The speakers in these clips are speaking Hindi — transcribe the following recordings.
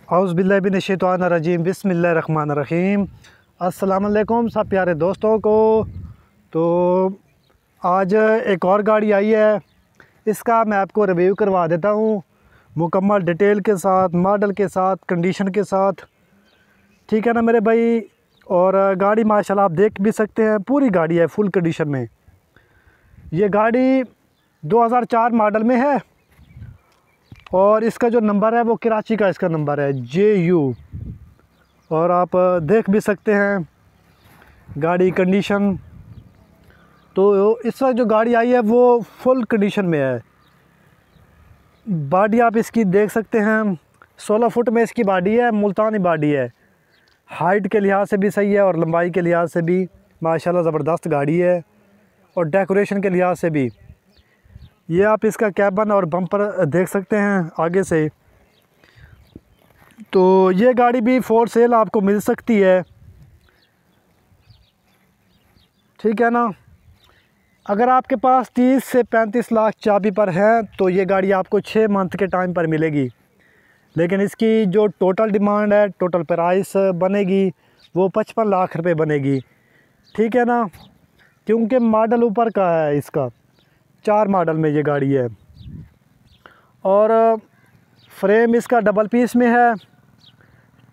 औज़ुबिल्लाहिमिनश्शैतानिर्रजीम बिस्मिल्लाहिर्रहमानिर्रहीम। अस्सलाम वालेकुम सब प्यारे दोस्तों को। तो आज एक और गाड़ी आई है, इसका मैं आपको रिव्यू करवा देता हूँ मुकम्मल डिटेल के साथ, मॉडल के साथ, कंडीशन के साथ। ठीक है ना मेरे भाई। और गाड़ी माशाल्लाह आप देख भी सकते हैं, पूरी गाड़ी है फुल कंडीशन में। ये गाड़ी 2004 मॉडल में है और इसका जो नंबर है वो कराची का इसका नंबर है JU। और आप देख भी सकते हैं गाड़ी कंडीशन। तो इस वक्त जो गाड़ी आई है वो फुल कंडीशन में है। बॉडी आप इसकी देख सकते हैं, 16 फुट में इसकी बॉडी है, मुल्तानी बॉडी है। हाइट के लिहाज से भी सही है और लंबाई के लिहाज से भी माशाल्लाह ज़बरदस्त गाड़ी है। और डेकोरेशन के लिहाज से भी ये आप इसका कैबन और बम्पर देख सकते हैं आगे से। तो ये गाड़ी भी फॉर सेल आपको मिल सकती है। ठीक है ना। अगर आपके पास 30 से 35 लाख चाबी पर है तो ये गाड़ी आपको 6 मंथ के टाइम पर मिलेगी। लेकिन इसकी जो टोटल डिमांड है, टोटल प्राइस बनेगी वो 55 लाख रुपए बनेगी। ठीक है ना। क्योंकि मॉडल ऊपर का है, इसका 4 मॉडल में ये गाड़ी है। और फ्रेम इसका डबल पीस में है,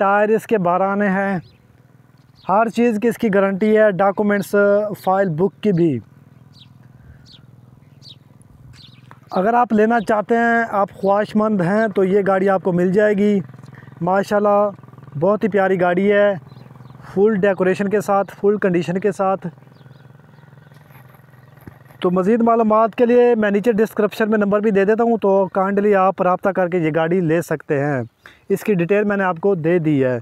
टायर इसके 12 आने हैं, हर चीज़ की इसकी गारंटी है, डॉक्यूमेंट्स फाइल बुक की भी। अगर आप लेना चाहते हैं, आप ख्वाहिशमंद हैं, तो ये गाड़ी आपको मिल जाएगी। माशाल्लाह बहुत ही प्यारी गाड़ी है, फुल डेकोरेशन के साथ, फुल कंडीशन के साथ। तो मज़ीद मालूमात के लिए मैं नीचे डिस्क्रिप्शन में नंबर भी दे देता हूँ, तो काइंडली आप रब्ता करके ये गाड़ी ले सकते हैं। इसकी डिटेल मैंने आपको दे दी है।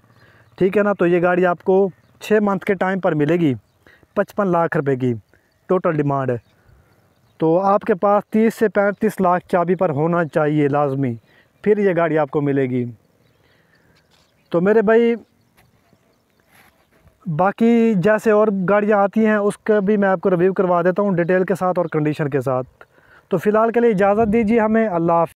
ठीक है ना। तो ये गाड़ी आपको 6 मंथ के टाइम पर मिलेगी, 55 लाख रुपए की टोटल डिमांड है। तो आपके पास 30 से 35 लाख चाबी पर होना चाहिए लाजमी, फिर ये गाड़ी आपको मिलेगी। तो मेरे भाई बाकी जैसे और गाड़ियाँ आती हैं उसका भी मैं आपको रिव्यू करवा देता हूँ डिटेल के साथ और कंडीशन के साथ। तो फ़िलहाल के लिए इजाज़त दीजिए हमें। अल्लाह हाफ़िज़।